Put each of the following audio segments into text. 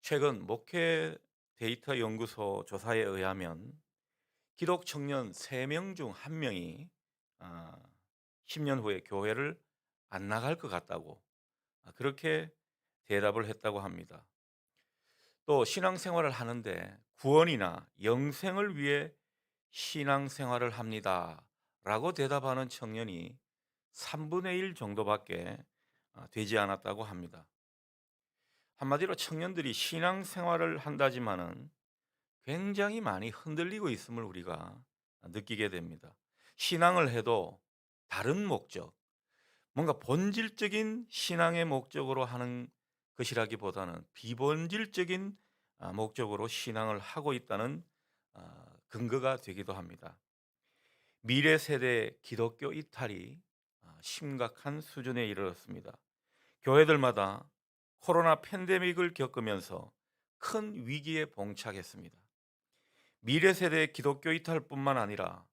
최근 목회 데이터 연구소 조사에 의하면 기독 청년 3명 중 1명이 10년 후에 교회를 안 나갈 것 같다고 그렇게 대답을 했다고 합니다. 또 신앙생활을 하는데 구원이나 영생을 위해 신앙생활을 합니다라고 대답하는 청년이 3분의 1 정도밖에 되지 않았다고 합니다. 한마디로 청년들이 신앙생활을 한다지만은 굉장히 많이 흔들리고 있음을 우리가 느끼게 됩니다. 신앙을 해도 다른 목적, 뭔가 본질적인 신앙의 목적으로 하는 것이라기보다는 비본질적인 목적으로 신앙을 하고 있다는 근거가 되기도 합니다. 미래 세대 기독교 이탈이 심각한 수준에 이르렀습니다. 교회들마다 코로나 팬데믹을 겪으면서 큰 위기에 봉착했습니다. 미래 세대 기독교 이탈뿐만 아니라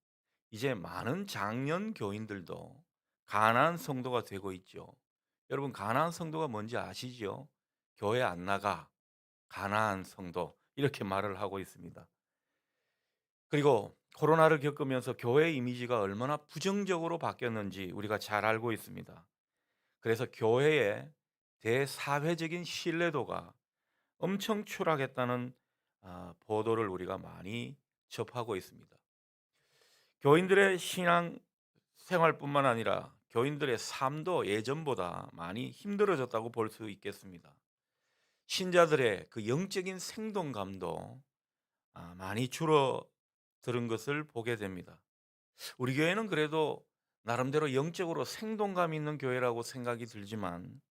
이제 많은 장년 교인들도 가난한 성도가 되고 있죠. 여러분 가난한 성도가 뭔지 아시죠? 교회 안 나가 가난한 성도 이렇게 말을 하고 있습니다. 그리고 코로나를 겪으면서 교회 이미지가 얼마나 부정적으로 바뀌었는지 우리가 잘 알고 있습니다. 그래서 교회의 대사회적인 신뢰도가 엄청 추락했다는 보도를 우리가 많이 접하고 있습니다. 교인들의 신앙 생활뿐만 아니라 교인들의 삶도 예전보다 많이 힘들어졌다고 볼 수 있겠습니다. 신자들의 그 영적인 생동감도 많이 줄어드는 것을 보게 됩니다. 우리 교회는 그래도 나름대로 영적으로 생동감 있는 교회라고 생각이 들지만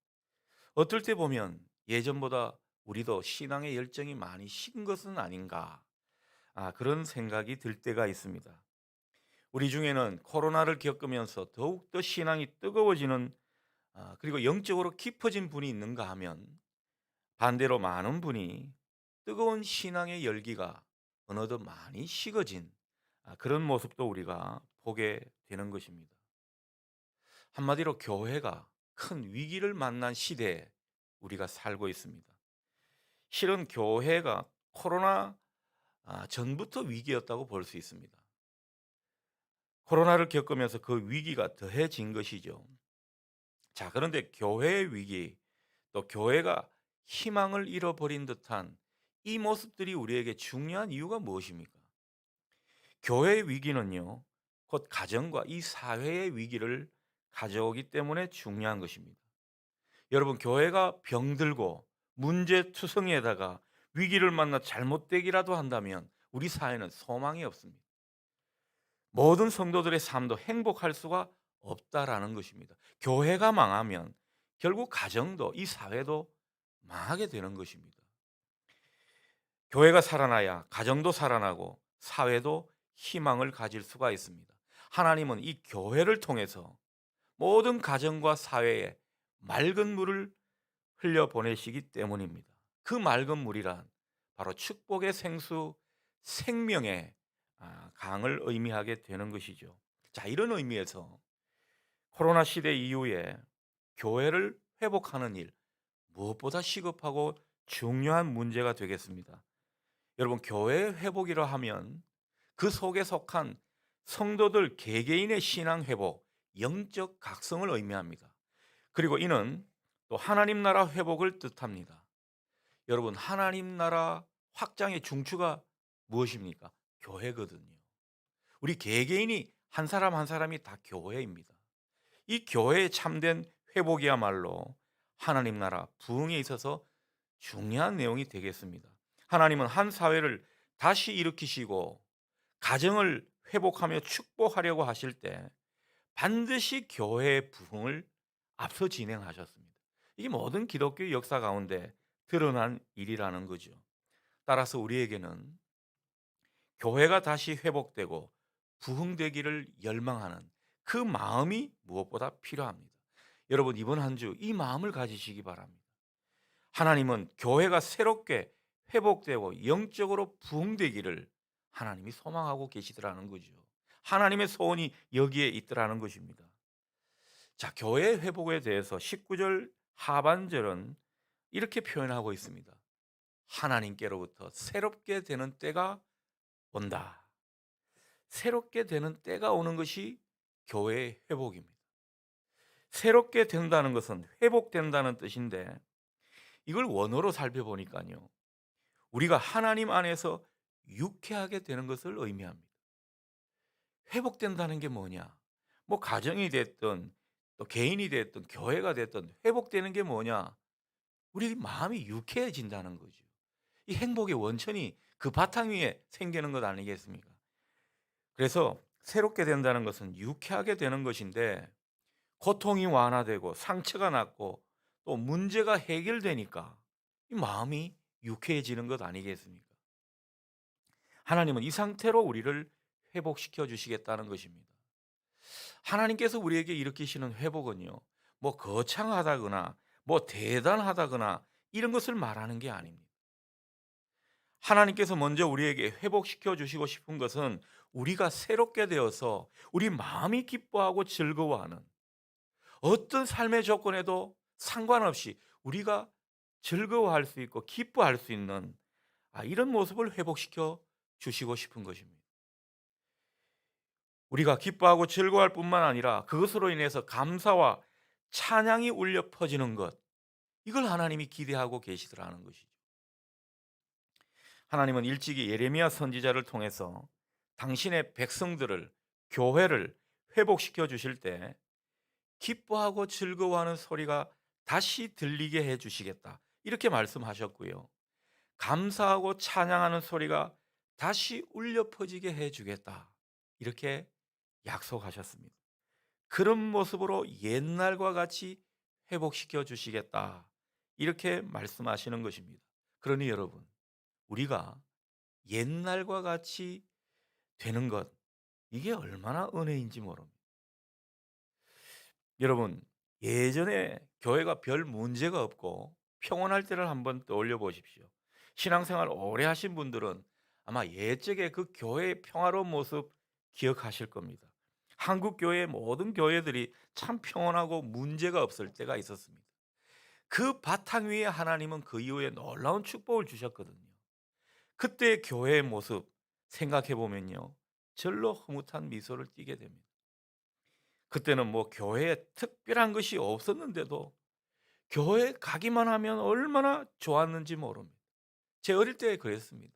어떨 때 보면 예전보다 우리도 신앙의 열정이 많이 식은 것은 아닌가 그런 생각이 들 때가 있습니다. 우리 중에는 코로나를 겪으면서 더욱더 신앙이 뜨거워지는 그리고 영적으로 깊어진 분이 있는가 하면 반대로 많은 분이 뜨거운 신앙의 열기가 어느덧 많이 식어진 그런 모습도 우리가 보게 되는 것입니다. 한마디로 교회가 큰 위기를 만난 시대에 우리가 살고 있습니다. 실은 교회가 코로나 전부터 위기였다고 볼 수 있습니다. 코로나를 겪으면서 그 위기가 더해진 것이죠. 자, 그런데 교회의 위기, 또 교회가 희망을 잃어버린 듯한 이 모습들이 우리에게 중요한 이유가 무엇입니까? 교회의 위기는요, 곧 가정과 이 사회의 위기를 가져오기 때문에 중요한 것입니다. 여러분, 교회가 병들고 문제투성이에다가 위기를 만나 잘못되기라도 한다면 우리 사회는 소망이 없습니다. 모든 성도들의 삶도 행복할 수가 없다라는 것입니다. 교회가 망하면 결국 가정도 이 사회도 망하게 되는 것입니다. 교회가 살아나야 가정도 살아나고 사회도 희망을 가질 수가 있습니다. 하나님은 이 교회를 통해서 모든 가정과 사회에 맑은 물을 흘려 보내시기 때문입니다. 그 맑은 물이란 바로 축복의 생수 생명의 강을 의미하게 되는 것이죠. 자, 이런 의미에서 코로나 시대 이후에 교회를 회복하는 일 무엇보다 시급하고 중요한 문제가 되겠습니다. 여러분 교회 회복이라 하면 그 속에 속한 성도들 개개인의 신앙 회복, 영적 각성을 의미합니다. 그리고 이는 또 하나님 나라 회복을 뜻합니다. 여러분 하나님 나라 확장의 중추가 무엇입니까? 교회거든요. 우리 개개인이 한 사람 한 사람이 다 교회입니다. 이 교회의 참된 회복이야말로 하나님 나라 부흥에 있어서 중요한 내용이 되겠습니다. 하나님은 한 사회를 다시 일으키시고 가정을 회복하며 축복하려고 하실 때 반드시 교회의 부흥을 앞서 진행하셨습니다. 이게 모든 기독교 역사 가운데 드러난 일이라는 거죠. 따라서 우리에게는 교회가 다시 회복되고 부흥되기를 열망하는 그 마음이 무엇보다 필요합니다. 여러분 이번 한 주 이 마음을 가지시기 바랍니다. 하나님은 교회가 새롭게 회복되고 영적으로 부흥되기를 하나님이 소망하고 계시더라는 거죠. 하나님의 소원이 여기에 있더라는 것입니다. 자, 교회 회복에 대해서 19절 하반절은 이렇게 표현하고 있습니다. 하나님께로부터 새롭게 되는 때가 온다. 새롭게 되는 때가 오는 것이 교회의 회복입니다. 새롭게 된다는 것은 회복된다는 뜻인데 이걸 원어로 살펴보니까요. 우리가 하나님 안에서 유쾌하게 되는 것을 의미합니다. 회복된다는 게 뭐냐? 뭐 가정이 됐든 또 개인이 됐든 교회가 됐든 회복되는 게 뭐냐? 우리 마음이 유쾌해진다는 거죠. 이 행복의 원천이 그 바탕 위에 생기는 것 아니겠습니까? 그래서 새롭게 된다는 것은 유쾌하게 되는 것인데 고통이 완화되고 상처가 낫고 또 문제가 해결되니까 이 마음이 유쾌해지는 것 아니겠습니까? 하나님은 이 상태로 우리를 회복시켜 주시겠다는 것입니다. 하나님께서 우리에게 일으키시는 회복은요, 뭐 거창하다거나 뭐 대단하다거나 이런 것을 말하는 게 아닙니다. 하나님께서 먼저 우리에게 회복시켜 주시고 싶은 것은 우리가 새롭게 되어서 우리 마음이 기뻐하고 즐거워하는 어떤 삶의 조건에도 상관없이 우리가 즐거워할 수 있고 기뻐할 수 있는 이런 모습을 회복시켜 주시고 싶은 것입니다. 우리가 기뻐하고 즐거워할 뿐만 아니라 그것으로 인해서 감사와 찬양이 울려 퍼지는 것, 이걸 하나님이 기대하고 계시더라는 것이죠. 하나님은 일찍이 예레미야 선지자를 통해서 당신의 백성들을, 교회를 회복시켜 주실 때 기뻐하고 즐거워하는 소리가 다시 들리게 해 주시겠다, 이렇게 말씀하셨고요. 감사하고 찬양하는 소리가 다시 울려 퍼지게 해 주겠다, 이렇게 약속하셨습니다. 그런 모습으로 옛날과 같이 회복시켜 주시겠다, 이렇게 말씀하시는 것입니다. 그러니 여러분, 우리가 옛날과 같이 되는 것, 이게 얼마나 은혜인지 모릅니다. 여러분, 예전에 교회가 별 문제가 없고 평온할 때를 한번 떠올려 보십시오. 신앙생활 오래 하신 분들은 아마 옛적에 그 교회의 평화로운 모습 기억하실 겁니다. 한국 교회의 모든 교회들이 참 평온하고 문제가 없을 때가 있었습니다. 그 바탕 위에 하나님은 그 이후에 놀라운 축복을 주셨거든요. 그때의 교회의 모습 생각해 보면요, 절로 흐뭇한 미소를 띠게 됩니다. 그때는 뭐 교회에 특별한 것이 없었는데도 교회 가기만 하면 얼마나 좋았는지 모릅니다. 제 어릴 때 그랬습니다.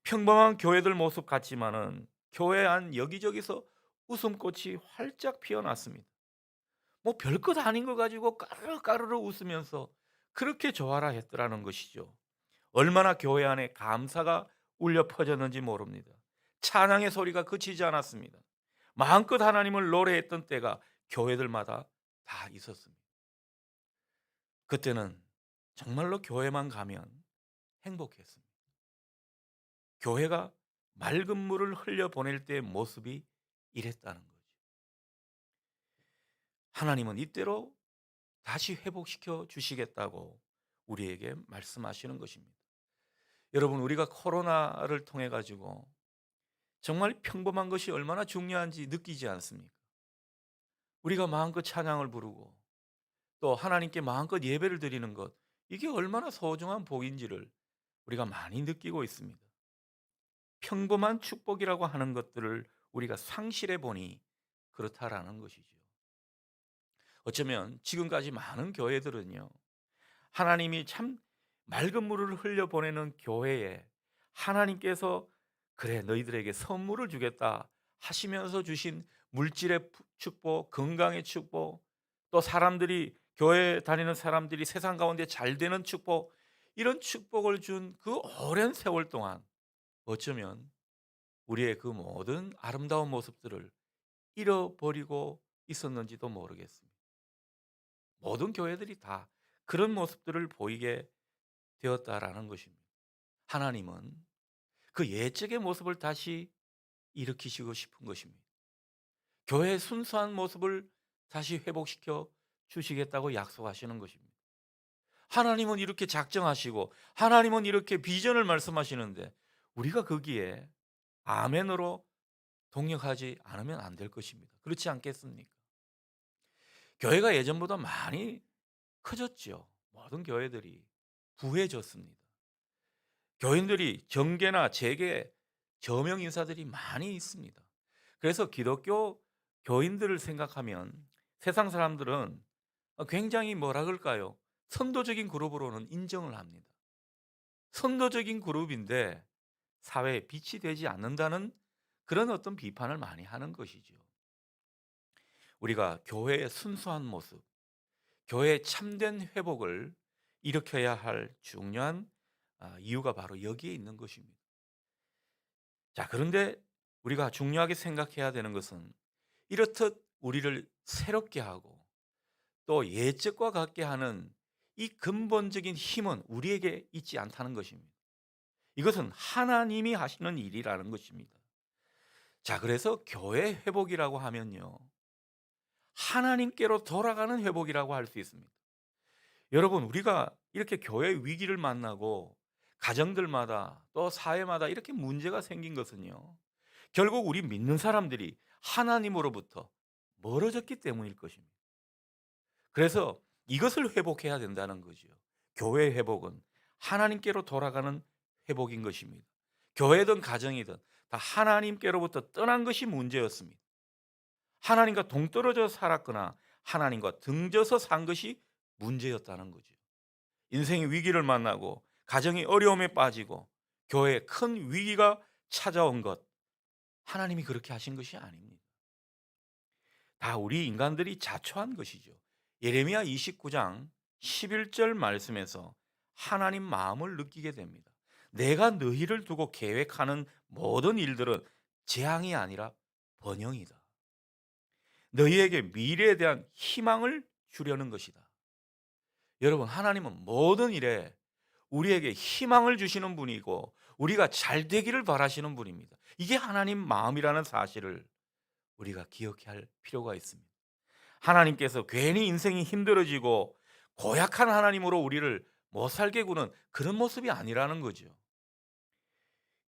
평범한 교회들 모습 같지만은 교회 안 여기저기서 웃음꽃이 활짝 피어났습니다. 뭐 별것 아닌 거 가지고 까르르 웃으면서 그렇게 좋아라 했더라는 것이죠. 얼마나 교회 안에 감사가 울려 퍼졌는지 모릅니다. 찬양의 소리가 그치지 않았습니다. 마음껏 하나님을 노래했던 때가 교회들마다 다 있었습니다. 그때는 정말로 교회만 가면 행복했습니다. 교회가 맑은 물을 흘려 보낼 때의 모습이 이랬다는 거죠. 하나님은 이때로 다시 회복시켜 주시겠다고 우리에게 말씀하시는 것입니다. 여러분, 우리가 코로나를 통해 가지고 정말 평범한 것이 얼마나 중요한지 느끼지 않습니까? 우리가 마음껏 찬양을 부르고 또 하나님께 마음껏 예배를 드리는 것, 이게 얼마나 소중한 복인지를 우리가 많이 느끼고 있습니다. 평범한 축복이라고 하는 것들을 우리가 상실해 보니 그렇다라는 것이죠. 어쩌면 지금까지 많은 교회들은요, 하나님이 참 맑은 물을 흘려 보내는 교회에 하나님께서 그래 너희들에게 선물을 주겠다 하시면서 주신 물질의 축복, 건강의 축복, 또 사람들이 교회 다니는 사람들이 세상 가운데 잘 되는 축복, 이런 축복을 준 그 오랜 세월 동안 어쩌면 우리의 그 모든 아름다운 모습들을 잃어버리고 있었는지도 모르겠습니다. 모든 교회들이 다 그런 모습들을 보이게 되었다라는 것입니다. 하나님은 그 옛적의 모습을 다시 일으키시고 싶은 것입니다. 교회의 순수한 모습을 다시 회복시켜 주시겠다고 약속하시는 것입니다. 하나님은 이렇게 작정하시고 하나님은 이렇게 비전을 말씀하시는데 우리가 거기에 아멘으로 동역하지 않으면 안 될 것입니다. 그렇지 않겠습니까? 교회가 예전보다 많이 커졌죠. 모든 교회들이 부해졌습니다. 교인들이 정계나 재계 저명 인사들이 많이 있습니다. 그래서 기독교 교인들을 생각하면 세상 사람들은 굉장히 뭐라 그럴까요? 선도적인 그룹으로는 인정을 합니다. 선도적인 그룹인데 사회에 빛이 되지 않는다는 그런 어떤 비판을 많이 하는 것이죠. 우리가 교회의 순수한 모습, 교회의 참된 회복을 일으켜야 할 중요한 이유가 바로 여기에 있는 것입니다. 자, 그런데 우리가 중요하게 생각해야 되는 것은 이렇듯 우리를 새롭게 하고 또 예적과 같게 하는 이 근본적인 힘은 우리에게 있지 않다는 것입니다. 이것은 하나님이 하시는 일이라는 것입니다. 자, 그래서 교회 회복이라고 하면요, 하나님께로 돌아가는 회복이라고 할 수 있습니다. 여러분, 우리가 이렇게 교회 위기를 만나고 가정들마다 또 사회마다 이렇게 문제가 생긴 것은요, 결국 우리 믿는 사람들이 하나님으로부터 멀어졌기 때문일 것입니다. 그래서 이것을 회복해야 된다는 거죠. 교회 회복은 하나님께로 돌아가는 회복인 것입니다. 교회든 가정이든 다 하나님께로부터 떠난 것이 문제였습니다. 하나님과 동떨어져 살았거나 하나님과 등져서 산 것이 문제였다는 거죠. 인생의 위기를 만나고 가정이 어려움에 빠지고 교회에 큰 위기가 찾아온 것, 하나님이 그렇게 하신 것이 아닙니다. 다 우리 인간들이 자초한 것이죠. 예레미야 29장 11절 말씀에서 하나님 마음을 느끼게 됩니다. 내가 너희를 두고 계획하는 모든 일들은 재앙이 아니라 번영이다. 너희에게 미래에 대한 희망을 주려는 것이다. 여러분, 하나님은 모든 일에 우리에게 희망을 주시는 분이고 우리가 잘 되기를 바라시는 분입니다. 이게 하나님 마음이라는 사실을 우리가 기억해야 할 필요가 있습니다. 하나님께서 괜히 인생이 힘들어지고 고약한 하나님으로 우리를 못 살게 구는 그런 모습이 아니라는 거죠.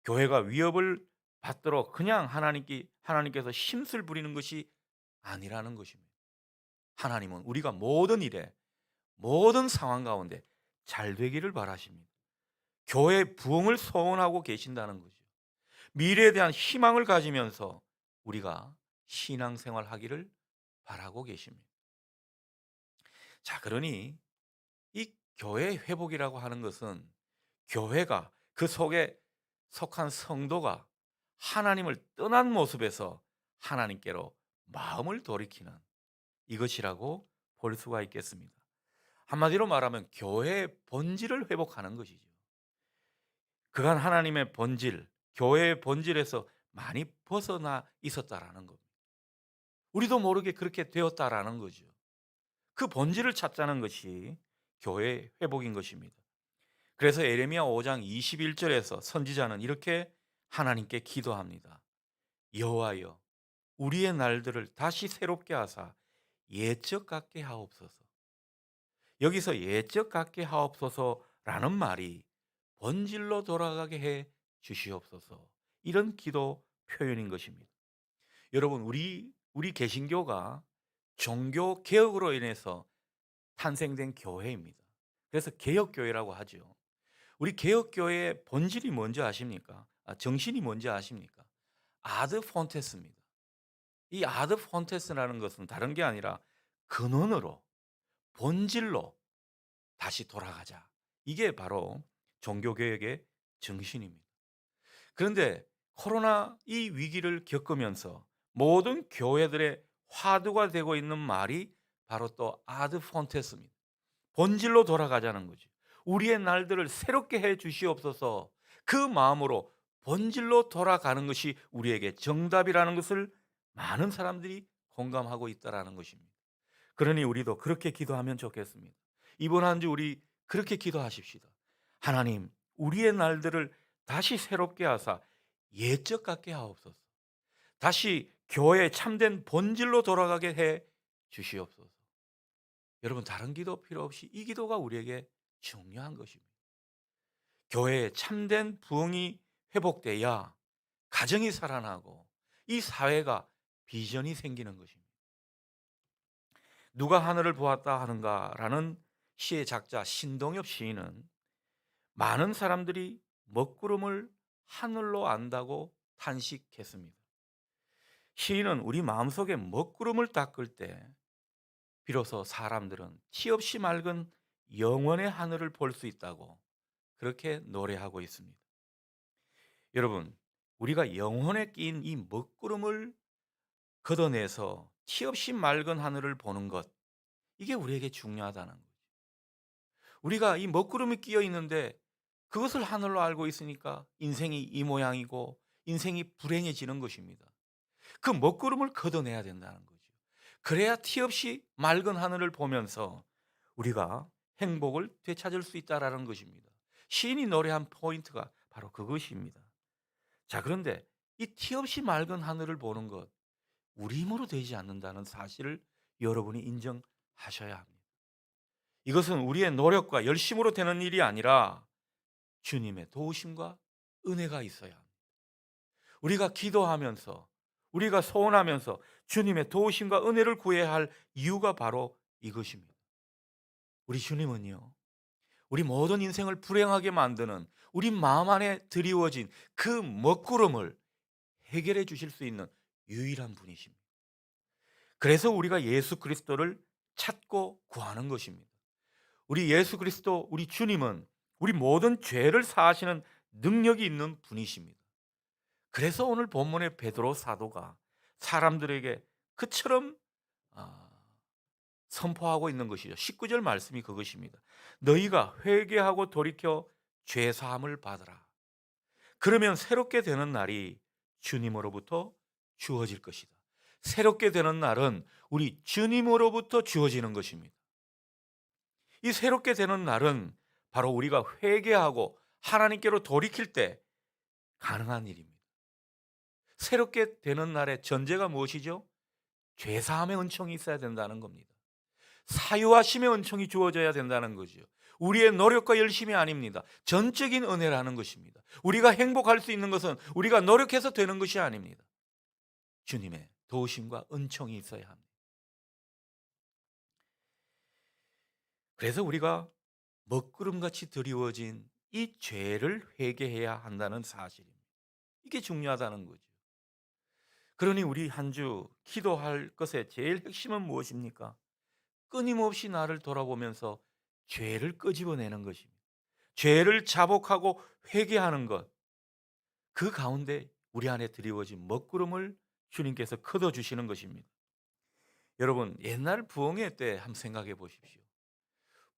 교회가 위협을 받도록 그냥 하나님께서 힘쓸 부리는 것이 아니라는 것입니다. 하나님은 우리가 모든 일에 모든 상황 가운데 잘 되기를 바라십니다. 교회의 부흥을 소원하고 계신다는 거죠. 미래에 대한 희망을 가지면서 우리가 신앙생활 하기를 바라고 계십니다. 자, 그러니 이 교회 회복이라고 하는 것은 교회가 그 속에 속한 성도가 하나님을 떠난 모습에서 하나님께로 마음을 돌이키는 이것이라고 볼 수가 있겠습니다. 한마디로 말하면 교회의 본질을 회복하는 것이죠. 그간 하나님의 본질, 교회의 본질에서 많이 벗어나 있었다라는 겁니다. 우리도 모르게 그렇게 되었다라는 거죠. 그 본질을 찾자는 것이 교회 회복인 것입니다. 그래서 에레미야 5장 21절에서 선지자는 이렇게 하나님께 기도합니다. 여호와여, 우리의 날들을 다시 새롭게 하사 옛적 같게 하옵소서. 여기서 옛적 같게 하옵소서라는 말이 본질로 돌아가게 해 주시옵소서. 이런 기도 표현인 것입니다. 여러분, 우리 개신교가 종교 개혁으로 인해서 탄생된 교회입니다. 그래서 개혁교회라고 하죠. 우리 개혁교회의 본질이 뭔지 아십니까? 정신이 뭔지 아십니까? 아드 폰테스입니다. 이 아드 폰테스라는 것은 다른 게 아니라 근원으로, 본질로 다시 돌아가자. 이게 바로 종교개혁의 정신입니다. 그런데 코로나 이 위기를 겪으면서 모든 교회들의 화두가 되고 있는 말이 바로 또 아드 폰테스입니다. 본질로 돌아가자는 거죠. 우리의 날들을 새롭게 해 주시옵소서. 그 마음으로 본질로 돌아가는 것이 우리에게 정답이라는 것을 많은 사람들이 공감하고 있다라는 것입니다. 그러니 우리도 그렇게 기도하면 좋겠습니다. 이번 한 주 우리 그렇게 기도하십시다. 하나님, 우리의 날들을 다시 새롭게 하사 옛적 같게 하옵소서. 다시 교회의 참된 본질로 돌아가게 해 주시옵소서. 여러분, 다른 기도 필요 없이 이 기도가 우리에게 중요한 것입니다. 교회의 참된 부흥이 회복돼야 가정이 살아나고 이 사회가 비전이 생기는 것입니다. 누가 하늘을 보았다 하는가라는 시의 작자 신동엽 시인은 많은 사람들이 먹구름을 하늘로 안다고 탄식했습니다. 시인은 우리 마음속에 먹구름을 닦을 때 비로소 사람들은 티 없이 맑은 영원의 하늘을 볼 수 있다고 그렇게 노래하고 있습니다. 여러분, 우리가 영혼에 끼인 이 먹구름을 걷어내서 티 없이 맑은 하늘을 보는 것, 이게 우리에게 중요하다는 거죠. 우리가 이 먹구름이 끼어 있는데 그것을 하늘로 알고 있으니까 인생이 이 모양이고 인생이 불행해지는 것입니다. 그 먹구름을 걷어내야 된다는 거죠. 그래야 티 없이 맑은 하늘을 보면서 우리가 행복을 되찾을 수 있다라는 것입니다. 시인이 노래한 포인트가 바로 그것입니다. 자, 그런데 이 티 없이 맑은 하늘을 보는 것, 우리 힘으로 되지 않는다는 사실을 여러분이 인정하셔야 합니다. 이것은 우리의 노력과 열심으로 되는 일이 아니라 주님의 도우심과 은혜가 있어야 합니다. 우리가 기도하면서, 우리가 소원하면서 주님의 도우심과 은혜를 구해야 할 이유가 바로 이것입니다. 우리 주님은요, 우리 모든 인생을 불행하게 만드는 우리 마음 안에 드리워진 그 먹구름을 해결해 주실 수 있는 유일한 분이십니다. 그래서 우리가 예수 그리스도를 찾고 구하는 것입니다. 우리 예수 그리스도, 우리 주님은 우리 모든 죄를 사하시는 능력이 있는 분이십니다. 그래서 오늘 본문의 베드로 사도가 사람들에게 그처럼 아, 선포하고 있는 것이죠. 19절 말씀이 그것입니다. 너희가 회개하고 돌이켜 죄 사함을 받으라. 그러면 새롭게 되는 날이 주님으로부터 주어질 것이다. 새롭게 되는 날은 우리 주님으로부터 주어지는 것입니다. 이 새롭게 되는 날은 바로 우리가 회개하고 하나님께로 돌이킬 때 가능한 일입니다. 새롭게 되는 날의 전제가 무엇이죠? 죄사함의 은총이 있어야 된다는 겁니다. 사유하심의 은총이 주어져야 된다는 거죠. 우리의 노력과 열심이 아닙니다. 전적인 은혜라는 것입니다. 우리가 행복할 수 있는 것은 우리가 노력해서 되는 것이 아닙니다. 주님의 도우심과 은총이 있어야 합니다. 그래서 우리가 먹구름같이 드리워진 이 죄를 회개해야 한다는 사실입니다. 이게 중요하다는 거죠. 그러니 우리 한 주 기도할 것의 제일 핵심은 무엇입니까? 끊임없이 나를 돌아보면서 죄를 끄집어내는 것입니다. 죄를 자복하고 회개하는 것. 그 가운데 우리 안에 드리워진 먹구름을 주님께서 커져 주시는 것입니다. 여러분, 옛날 부흥회 때 한번 생각해 보십시오.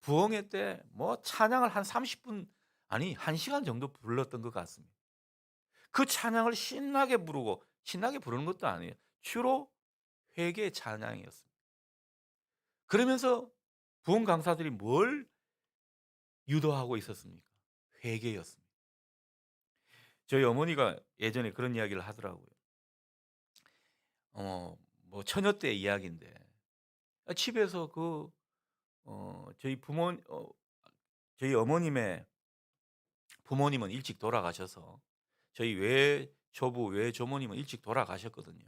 부흥회 때 뭐 찬양을 한 30분, 아니 1시간 정도 불렀던 것 같습니다. 그 찬양을 신나게 부르고, 신나게 부르는 것도 아니에요. 주로 회개 찬양이었습니다. 그러면서 부흥 강사들이 뭘 유도하고 있었습니까? 회개였습니다. 저희 어머니가 예전에 그런 이야기를 하더라고요. 뭐 처녀 때 이야기인데 집에서 저희 저희 어머님의 부모님은 일찍 돌아가셔서 저희 외조부, 외조모님은 일찍 돌아가셨거든요.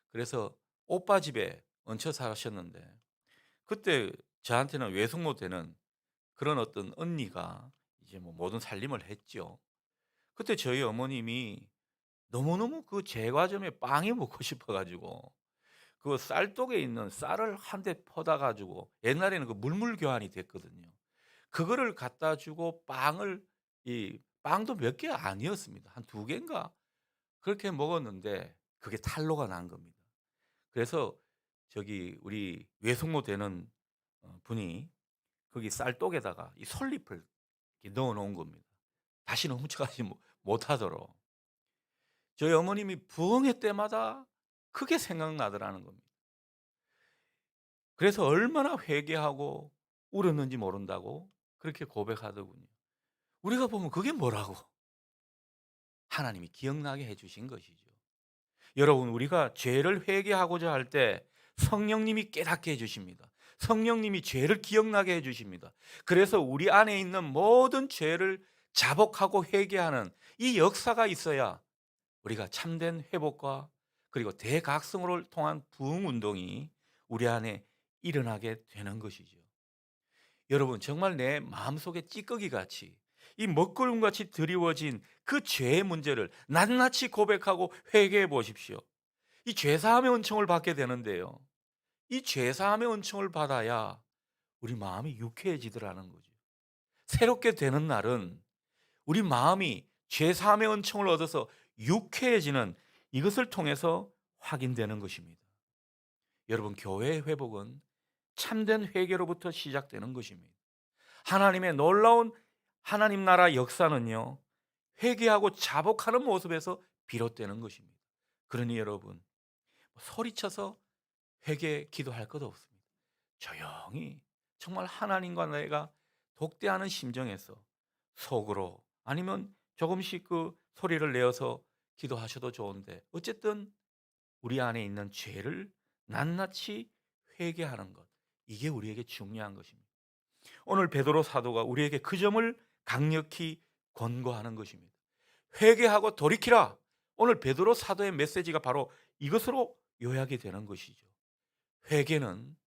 그래서 오빠 집에 얹혀 사셨는데 그때 저한테는 외숙모 되는 그런 어떤 언니가 이제 뭐 모든 살림을 했죠. 그때 저희 어머님이 너무너무 그 제과점에 빵이 먹고 싶어 가지고 그 쌀독에 있는 쌀을 한 대 퍼다 가지고, 옛날에는 그 물물 교환이 됐거든요. 그거를 갖다 주고 이 빵도 몇 개 아니었습니다. 한 두 개인가 그렇게 먹었는데 그게 탄로가 난 겁니다. 그래서 저기 우리 외숙모 되는 분이 거기 쌀독에다가 이 솔잎을 이렇게 넣어 놓은 겁니다. 다시는 훔쳐가지 못하도록. 저희 어머님이 부흥회 때마다 그게 생각나더라는 겁니다. 그래서 얼마나 회개하고 울었는지 모른다고 그렇게 고백하더군요. 우리가 보면 그게 뭐라고? 하나님이 기억나게 해 주신 것이죠. 여러분, 우리가 죄를 회개하고자 할 때 성령님이 깨닫게 해 주십니다. 성령님이 죄를 기억나게 해 주십니다. 그래서 우리 안에 있는 모든 죄를 자복하고 회개하는 이 역사가 있어야 우리가 참된 회복과 그리고 대각성으로 통한 부흥 운동이 우리 안에 일어나게 되는 것이죠. 여러분, 정말 내 마음속에 찌꺼기 같이 이 먹구름같이 드리워진 그 죄의 문제를 낱낱이 고백하고 회개해 보십시오. 이 죄사함의 은총을 받게 되는데요. 이 죄사함의 은총을 받아야 우리 마음이 유쾌해지더라는 거죠. 새롭게 되는 날은 우리 마음이 죄사함의 은총을 얻어서 유쾌해지는 이것을 통해서 확인되는 것입니다. 여러분, 교회의 회복은 참된 회개로부터 시작되는 것입니다. 하나님의 놀라운 하나님 나라 역사는요, 회개하고 자복하는 모습에서 비롯되는 것입니다. 그러니 여러분, 소리쳐서 회개 기도할 것 없습니다. 조용히 정말 하나님과 내가 독대하는 심정에서 속으로 아니면 조금씩 그 소리를 내어서 기도하셔도 좋은데, 어쨌든 우리 안에 있는 죄를 낱낱이 회개하는 것, 이게 우리에게 중요한 것입니다. 오늘 베드로 사도가 우리에게 그 점을 강력히 권고하는 것입니다. 회개하고 돌이키라. 오늘 베드로 사도의 메시지가 바로 이것으로 요약이 되는 것이죠. 회개는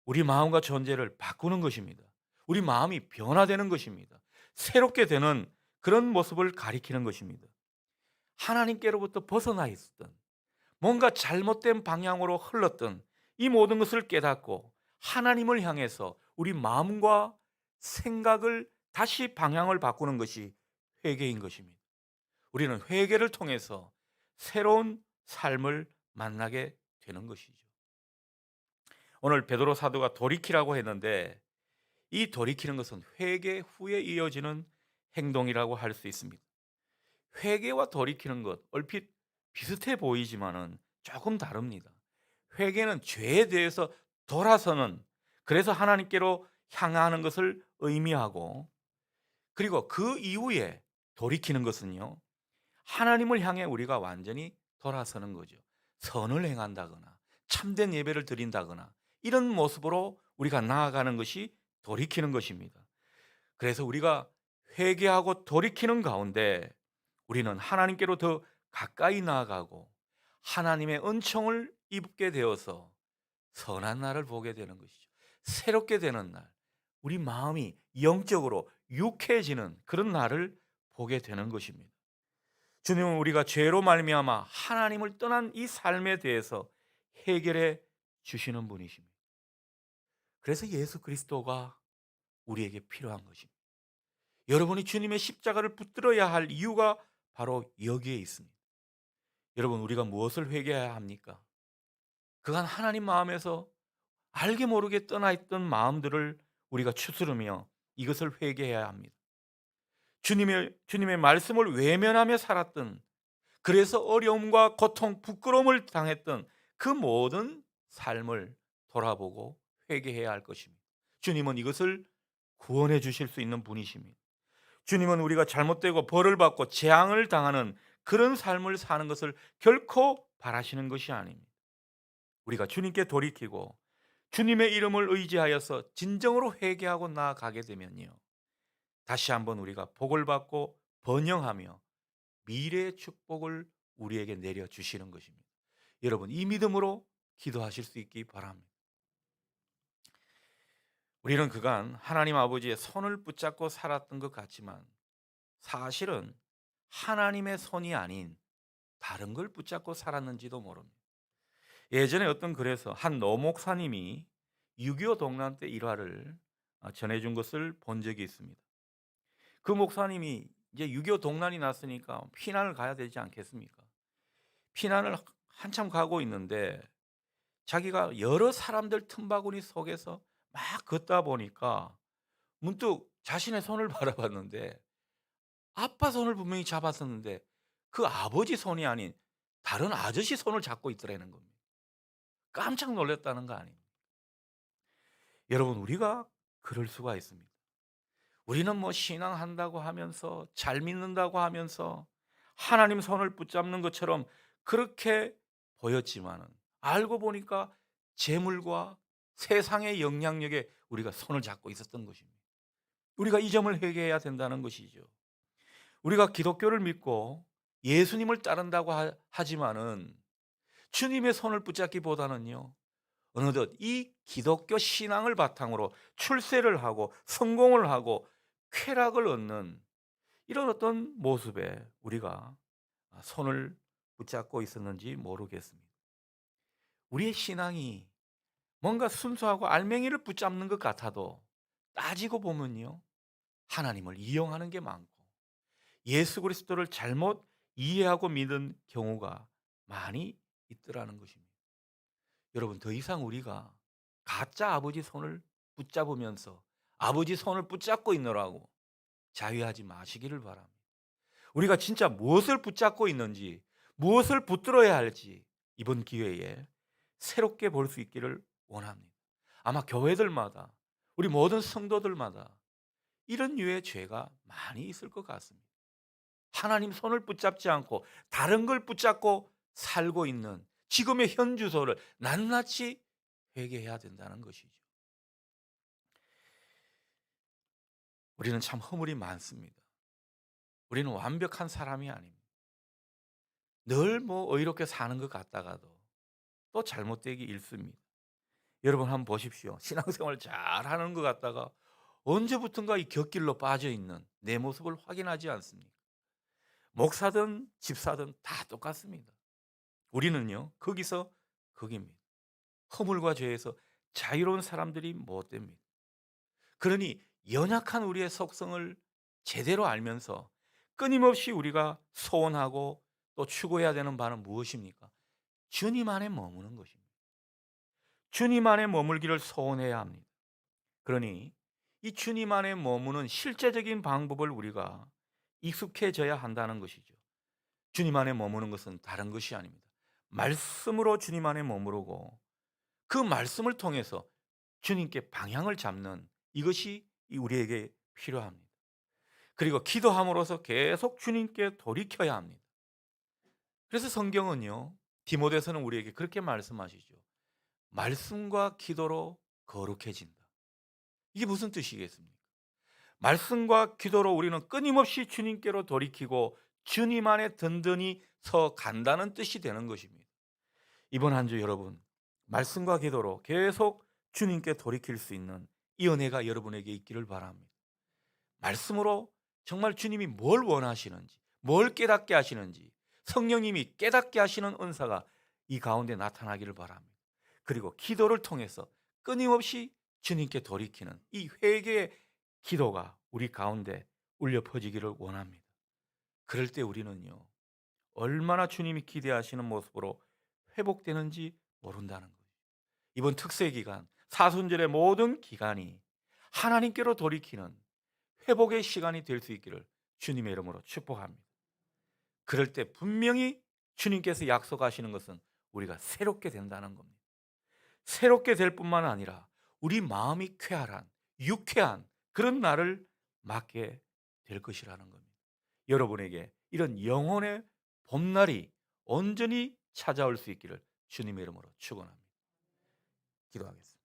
우리 마음과 존재를 바꾸는 것입니다. 우리 마음이 변화되는 것입니다. 새롭게 되는 그런 모습을 가리키는 것입니다. 하나님께로부터 벗어나 있었던, 뭔가 잘못된 방향으로 흘렀던 이 모든 것을 깨닫고 하나님을 향해서 우리 마음과 생각을 다시 방향을 바꾸는 것이 회개인 것입니다. 우리는 회개를 통해서 새로운 삶을 만나게 되는 것이죠. 오늘 베드로 사도가 돌이키라고 했는데, 이 돌이키는 것은 회개 후에 이어지는 행동이라고 할 수 있습니다. 회개와 돌이키는 것 얼핏 비슷해 보이지만은 조금 다릅니다. 회개는 죄에 대해서 돌아서는, 그래서 하나님께로 향하는 것을 의미하고, 그리고 그 이후에 돌이키는 것은요, 하나님을 향해 우리가 완전히 돌아서는 거죠. 선을 행한다거나 참된 예배를 드린다거나 이런 모습으로 우리가 나아가는 것이 돌이키는 것입니다. 그래서 우리가 회개하고 돌이키는 가운데 우리는 하나님께로 더 가까이 나아가고 하나님의 은총을 입게 되어서 선한 날을 보게 되는 것이죠. 새롭게 되는 날, 우리 마음이 영적으로 유쾌해지는 그런 날을 보게 되는 것입니다. 주님은 우리가 죄로 말미암아 하나님을 떠난 이 삶에 대해서 해결해 주시는 분이십니다. 그래서 예수 그리스도가 우리에게 필요한 것입니다. 여러분이 주님의 십자가를 붙들어야 할 이유가 바로 여기에 있습니다. 여러분, 우리가 무엇을 회개해야 합니까? 그간 하나님 마음에서 알게 모르게 떠나 있던 마음들을 우리가 추스르며 이것을 회개해야 합니다. 주님의 말씀을 외면하며 살았던, 그래서 어려움과 고통, 부끄러움을 당했던 그 모든 삶을 돌아보고 회개해야 할 것입니다. 주님은 이것을 구원해 주실 수 있는 분이십니다. 주님은 우리가 잘못되고 벌을 받고 재앙을 당하는 그런 삶을 사는 것을 결코 바라시는 것이 아닙니다. 우리가 주님께 돌이키고 주님의 이름을 의지하여서 진정으로 회개하고 나아가게 되면요, 다시 한번 우리가 복을 받고 번영하며 미래의 축복을 우리에게 내려주시는 것입니다. 여러분, 이 믿음으로 기도하실 수 있기 바랍니다. 우리는 그간 하나님 아버지의 손을 붙잡고 살았던 것 같지만 사실은 하나님의 손이 아닌 다른 걸 붙잡고 살았는지도 모릅니다. 예전에 어떤 글에서 한 노 목사님이 6.25 동란 때 일화를 전해준 것을 본 적이 있습니다. 그 목사님이 이제 6.25 동란이 났으니까 피난을 가야 되지 않겠습니까? 피난을 한참 가고 있는데 자기가 여러 사람들 틈바구니 속에서 막 걷다 보니까 문득 자신의 손을 바라봤는데 아빠 손을 분명히 잡았었는데 그 아버지 손이 아닌 다른 아저씨 손을 잡고 있더라는 겁니다. 깜짝 놀랐다는 거 아닙니까? 여러분, 우리가 그럴 수가 있습니다. 우리는 뭐 신앙한다고 하면서 잘 믿는다고 하면서 하나님 손을 붙잡는 것처럼 그렇게 보였지만은 알고 보니까 재물과 세상의 영향력에 우리가 손을 잡고 있었던 것입니다. 우리가 이 점을 회개해야 된다는 것이죠. 우리가 기독교를 믿고 예수님을 따른다고 하지만은 주님의 손을 붙잡기보다는요, 어느덧 이 기독교 신앙을 바탕으로 출세를 하고 성공을 하고 쾌락을 얻는 이런 어떤 모습에 우리가 손을 붙잡고 있었는지 모르겠습니다. 우리의 신앙이 뭔가 순수하고 알맹이를 붙잡는 것 같아도 따지고 보면요, 하나님을 이용하는 게 많고 예수 그리스도를 잘못 이해하고 믿은 경우가 많이 있더라는 것입니다. 여러분, 더 이상 우리가 가짜 아버지 손을 붙잡으면서 아버지 손을 붙잡고 있노라고 자위하지 마시기를 바랍니다. 우리가 진짜 무엇을 붙잡고 있는지, 무엇을 붙들어야 할지 이번 기회에 새롭게 볼 수 있기를 원합니다. 아마 교회들마다, 우리 모든 성도들마다 이런 류의 죄가 많이 있을 것 같습니다. 하나님 손을 붙잡지 않고 다른 걸 붙잡고 살고 있는 지금의 현 주소를 낱낱이 회개해야 된다는 것이죠. 우리는 참 허물이 많습니다. 우리는 완벽한 사람이 아닙니다. 늘 뭐 의롭게 사는 것 같다가도 또 잘못되기 일쑤입니다. 여러분 한번 보십시오. 신앙생활 잘하는 것 같다가 언제부턴가 이 곁길로 빠져 있는 내 모습을 확인하지 않습니까? 목사든 집사든 다 똑같습니다. 우리는요, 거기서 거기입니다. 허물과 죄에서 자유로운 사람들이 못 됩니다. 그러니 연약한 우리의 속성을 제대로 알면서 끊임없이 우리가 소원하고 또 추구해야 되는 바는 무엇입니까? 주님 안에 머무는 것입니다. 주님 안에 머물기를 소원해야 합니다. 그러니 이 주님 안에 머무는 실제적인 방법을 우리가 익숙해져야 한다는 것이죠. 주님 안에 머무는 것은 다른 것이 아닙니다. 말씀으로 주님 안에 머무르고 그 말씀을 통해서 주님께 방향을 잡는 이것이 우리에게 필요합니다. 그리고 기도함으로써 계속 주님께 돌이켜야 합니다. 그래서 성경은요, 디모데서는 우리에게 그렇게 말씀하시죠. 말씀과 기도로 거룩해진다. 이게 무슨 뜻이겠습니까? 말씀과 기도로 우리는 끊임없이 주님께로 돌이키고 주님 안에 든든히 서 간다는 뜻이 되는 것입니다. 이번 한 주 여러분, 말씀과 기도로 계속 주님께 돌이킬 수 있는 이 은혜가 여러분에게 있기를 바랍니다. 말씀으로 정말 주님이 뭘 원하시는지, 뭘 깨닫게 하시는지, 성령님이 깨닫게 하시는 은사가 이 가운데 나타나기를 바랍니다. 그리고 기도를 통해서 끊임없이 주님께 돌이키는 이 회개의 기도가 우리 가운데 울려 퍼지기를 원합니다. 그럴 때 우리는요, 얼마나 주님이 기대하시는 모습으로 회복되는지 모른다는 거예요. 이번 특세 기간, 사순절의 모든 기간이 하나님께로 돌이키는 회복의 시간이 될 수 있기를 주님의 이름으로 축복합니다. 그럴 때 분명히 주님께서 약속하시는 것은 우리가 새롭게 된다는 겁니다. 새롭게 될 뿐만 아니라 우리 마음이 쾌활한, 유쾌한 그런 날을 맞게 될 것이라는 겁니다. 여러분에게 이런 영혼의 봄날이 온전히 찾아올 수 있기를 주님의 이름으로 축원합니다. 기도하겠습니다.